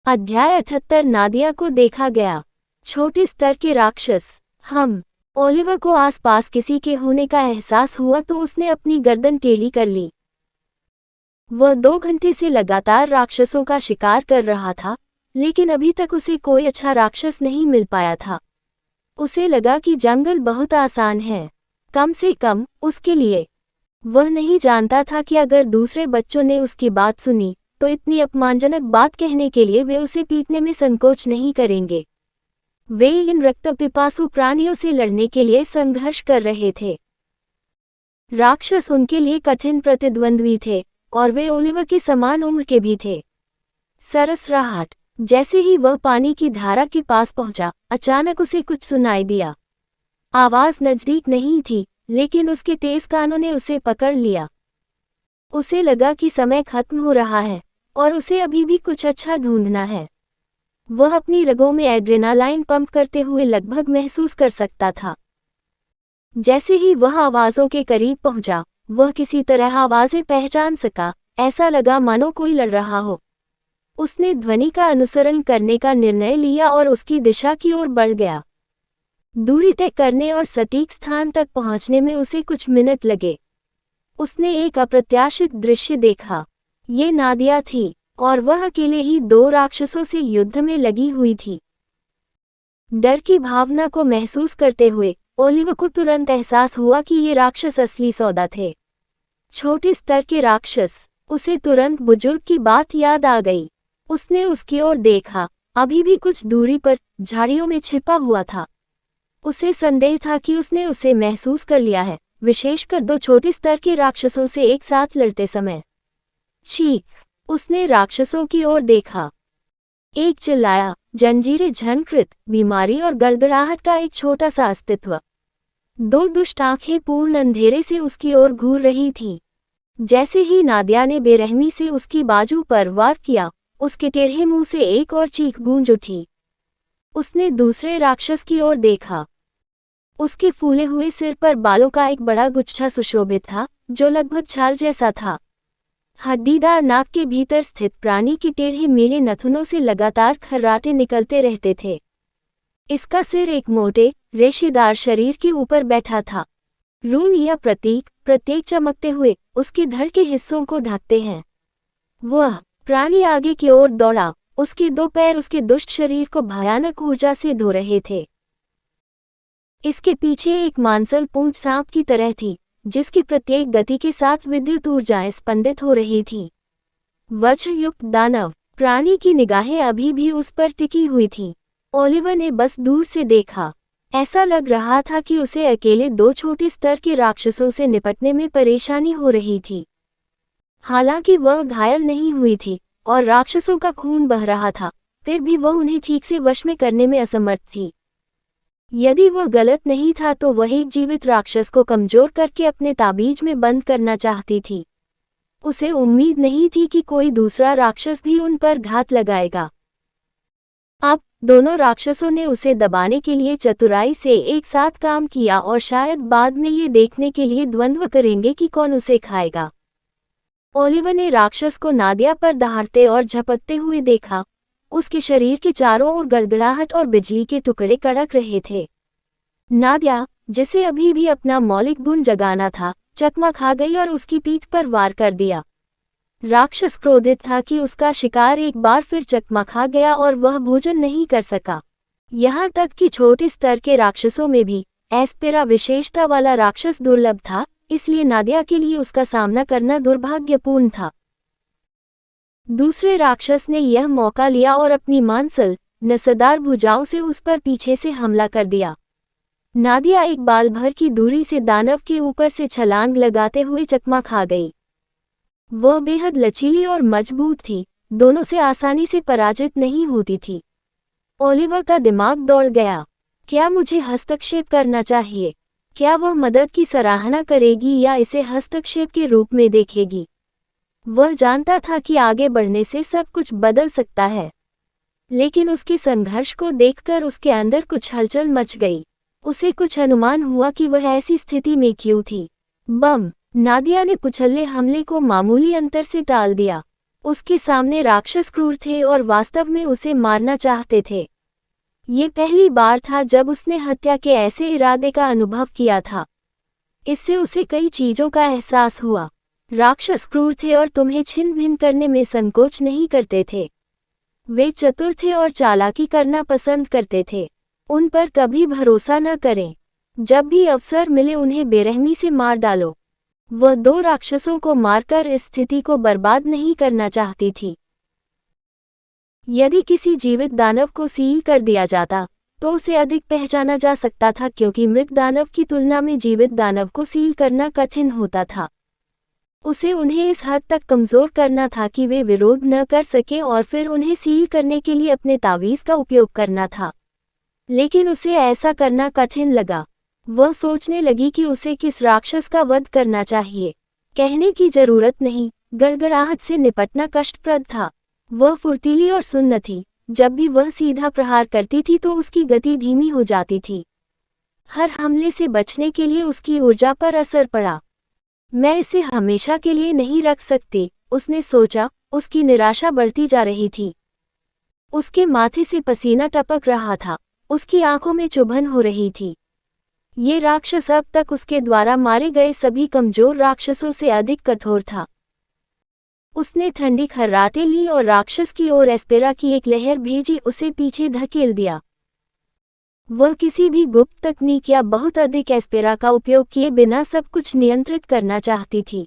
अध्याय 78 नादिया को देखा गया। छोटे स्तर के राक्षस। ओलिवर को आसपास किसी के होने का एहसास हुआ तो उसने अपनी गर्दन टेढ़ी कर ली। वह 2 घंटे से लगातार राक्षसों का शिकार कर रहा था, लेकिन अभी तक उसे कोई अच्छा राक्षस नहीं मिल पाया था। उसे लगा कि जंगल बहुत आसान है, कम से कम उसके लिए। वह नहीं जानता था कि अगर दूसरे बच्चों ने उसकी बात सुनी तो इतनी अपमानजनक बात कहने के लिए वे उसे पीटने में संकोच नहीं करेंगे। वे इन रक्तपिपासु प्राणियों से लड़ने के लिए संघर्ष कर रहे थे। राक्षस उनके लिए कठिन प्रतिद्वंद्वी थे और वे ओलिवर के समान उम्र के भी थे। सरसराहट। जैसे ही वह पानी की धारा के पास पहुंचा, अचानक उसे कुछ सुनाई दिया। आवाज नजदीक नहीं थी, लेकिन उसके तेज कानों ने उसे पकड़ लिया। उसे लगा कि समय खत्म हो रहा है और उसे अभी भी कुछ अच्छा ढूंढना है। वह अपनी रगों में एड्रेनालाइन पंप करते हुए लगभग महसूस कर सकता था। जैसे ही वह आवाज़ों के करीब पहुंचा, वह किसी तरह आवाज़ें पहचान सका। ऐसा लगा मानो कोई लड़ रहा हो। उसने ध्वनि का अनुसरण करने का निर्णय लिया और उसकी दिशा की ओर बढ़ गया। दूरी तय करने और सटीक स्थान तक पहुंचने में उसे कुछ मिनट लगे। उसने एक अप्रत्याशित दृश्य देखा। ये नादिया थी और वह अकेले ही 2 राक्षसों से युद्ध में लगी हुई थी। डर की भावना को महसूस करते हुए ओलिवर को तुरंत एहसास हुआ कि ये राक्षस असली सौदा थे। छोटे स्तर के राक्षस। उसे तुरंत बुजुर्ग की बात याद आ गई। उसने उसकी ओर देखा, अभी भी कुछ दूरी पर झाड़ियों में छिपा हुआ था। उसे संदेह था कि उसने उसे महसूस कर लिया है, विशेषकर 2 छोटे स्तर के राक्षसों से एक साथ लड़ते समय। चीख। उसने राक्षसों की ओर देखा। एक चिल्लाया, जंजीरें झनकृत, बीमारी और गड़गड़ाहट का एक छोटा सा अस्तित्व। 2 दुष्ट आंखें पूर्ण अंधेरे से उसकी ओर घूर रही थीं। जैसे ही नादिया ने बेरहमी से उसकी बाजू पर वार किया, उसके टेढ़े मुंह से एक और चीख गूंज उठी। उसने दूसरे राक्षस की ओर देखा। उसके फूले हुए सिर पर बालों का एक बड़ा गुच्छा सुशोभित था, जो लगभग छाल जैसा था। हड्डीदार नाक के भीतर स्थित प्राणी की टेढ़े मेढ़े नथुनों से लगातार खर्राटे निकलते रहते थे। इसका सिर एक मोटे, रेशेदार शरीर के ऊपर बैठा था। रून या प्रतीक, प्रत्येक चमकते हुए, उसके धड़ के हिस्सों को ढकते हैं। वह प्राणी आगे की ओर दौड़ा। उसके 2 पैर उसके दुष्ट शरीर को भयानक ऊर्जा से धो रहे थे। इसके पीछे एक मांसल पूंछ सांप की तरह थी, जिसकी प्रत्येक गति के साथ विद्युत ऊर्जाएं स्पंदित हो रही थीं। वज्रयुक्त दानव। प्राणी की निगाहें अभी भी उस पर टिकी हुई थीं। ओलिवर ने बस दूर से देखा। ऐसा लग रहा था कि उसे अकेले 2 छोटे स्तर के राक्षसों से निपटने में परेशानी हो रही थी। हालांकि वह घायल नहीं हुई थी और राक्षसों का खून बह रहा था, फिर भी वह उन्हें ठीक से वश में करने में असमर्थ थी। यदि वह गलत नहीं था तो वह एक जीवित राक्षस को कमजोर करके अपने ताबीज में बंद करना चाहती थी। उसे उम्मीद नहीं थी कि कोई दूसरा राक्षस भी उन पर घात लगाएगा। अब दोनों राक्षसों ने उसे दबाने के लिए चतुराई से एक साथ काम किया और शायद बाद में ये देखने के लिए द्वंद्व करेंगे कि कौन उसे खाएगा। ओलिवर ने राक्षस को नादिया पर दहाड़ते और झपटते हुए देखा। उसके शरीर के चारों ओर गड़गड़ाहट और बिजली के टुकड़े कड़क रहे थे। नादिया, जिसे अभी भी अपना मौलिक गुण जगाना था, चकमा खा गई और उसकी पीठ पर वार कर दिया। राक्षस क्रोधित था कि उसका शिकार एक बार फिर चकमा खा गया और वह भोजन नहीं कर सका। यहाँ तक कि छोटे स्तर के राक्षसों में भी एस्पेरा विशेषता वाला राक्षस दुर्लभ था, इसलिए नादिया के लिए उसका सामना करना दुर्भाग्यपूर्ण था। दूसरे राक्षस ने यह मौका लिया और अपनी मांसल, नसदार भुजाओं से उस पर पीछे से हमला कर दिया। नादिया एक बाल भर की दूरी से दानव के ऊपर से छलांग लगाते हुए चकमा खा गई। वह बेहद लचीली और मजबूत थी, दोनों से आसानी से पराजित नहीं होती थी। ओलिवर का दिमाग दौड़ गया। क्या मुझे हस्तक्षेप करना चाहिए? क्या वह मदद की सराहना करेगी या इसे हस्तक्षेप के रूप में देखेगी? वह जानता था कि आगे बढ़ने से सब कुछ बदल सकता है, लेकिन उसके संघर्ष को देखकर उसके अंदर कुछ हलचल मच गई। उसे कुछ अनुमान हुआ कि वह ऐसी स्थिति में क्यों थी। बम। नादिया ने कुचल्ले हमले को मामूली अंतर से टाल दिया। उसके सामने राक्षस क्रूर थे और वास्तव में उसे मारना चाहते थे। ये पहली बार था जब उसने हत्या के ऐसे इरादे का अनुभव किया था। इससे उसे कई चीजों का एहसास हुआ। राक्षस क्रूर थे और तुम्हें छिन भिन करने में संकोच नहीं करते थे। वे चतुर थे और चालाकी करना पसंद करते थे। उन पर कभी भरोसा न करें। जब भी अवसर मिले उन्हें बेरहमी से मार डालो। वह 2 राक्षसों को मारकर इस स्थिति को बर्बाद नहीं करना चाहती थी। यदि किसी जीवित दानव को सील कर दिया जाता तो उसे अधिक पहचाना जा सकता था, क्योंकि मृत दानव की तुलना में जीवित दानव को सील करना कठिन होता था। उसे उन्हें इस हद तक कमजोर करना था कि वे विरोध न कर सके और फिर उन्हें सील करने के लिए अपने तावीज का उपयोग करना था। लेकिन उसे ऐसा करना कठिन लगा। वह सोचने लगी कि उसे किस राक्षस का वध करना चाहिए। कहने की जरूरत नहीं, गड़गड़ाहट से निपटना कष्टप्रद था। वह फुर्तीली और सुन्न थी। जब भी वह सीधा प्रहार करती थी तो उसकी गति धीमी हो जाती थी। हर हमले से बचने के लिए उसकी ऊर्जा पर असर पड़ा। मैं इसे हमेशा के लिए नहीं रख सकती, उसने सोचा। उसकी निराशा बढ़ती जा रही थी। उसके माथे से पसीना टपक रहा था। उसकी आंखों में चुभन हो रही थी। ये राक्षस अब तक उसके द्वारा मारे गए सभी कमजोर राक्षसों से अधिक कठोर था। उसने ठंडी खर्राटे ली और राक्षस की ओर एस्पेरा की एक लहर भेजी, उसे पीछे धकेल दिया। वह किसी भी गुप्त तकनीक या बहुत अधिक एस्पेरा का उपयोग किए बिना सब कुछ नियंत्रित करना चाहती थी।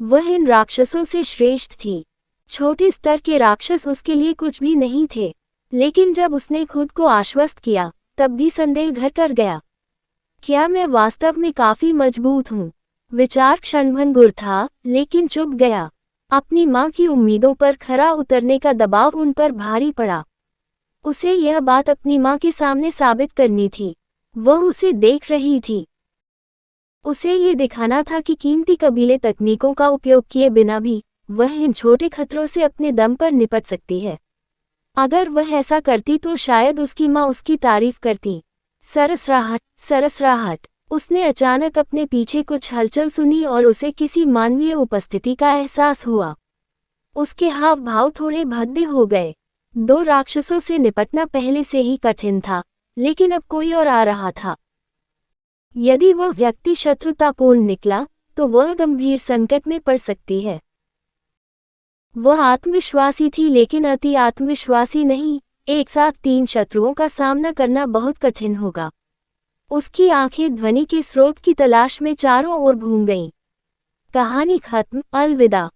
वह इन राक्षसों से श्रेष्ठ थी। छोटे स्तर के राक्षस उसके लिए कुछ भी नहीं थे। लेकिन जब उसने खुद को आश्वस्त किया तब भी संदेह घर कर गया। क्या मैं वास्तव में काफी मजबूत हूँ? विचार क्षणभंगुर था, लेकिन चुप गया। अपनी माँ की उम्मीदों पर खरा उतरने का दबाव उन पर भारी पड़ा। उसे यह बात अपनी माँ के सामने साबित करनी थी। वह उसे देख रही थी। उसे ये दिखाना था कि कीमती कबीले तकनीकों का उपयोग किए बिना भी वह इन छोटे खतरों से अपने दम पर निपट सकती है। अगर वह ऐसा करती तो शायद उसकी माँ उसकी तारीफ करती। सरसराहट, सरसराहट। उसने अचानक अपने पीछे कुछ हलचल सुनी और उसे किसी मानवीय उपस्थिति का एहसास हुआ। उसके हाव भाव थोड़े भद्दे हो गए। 2 राक्षसों से निपटना पहले से ही कठिन था, लेकिन अब कोई और आ रहा था। यदि वह व्यक्ति शत्रुतापूर्ण निकला तो वह गंभीर संकट में पड़ सकती है। वह आत्मविश्वासी थी, लेकिन अति आत्मविश्वासी नहीं। एक साथ 3 शत्रुओं का सामना करना बहुत कठिन होगा। उसकी आंखें ध्वनि के स्रोत की तलाश में चारों ओर घूम गईं। कहानी खत्म। अलविदा।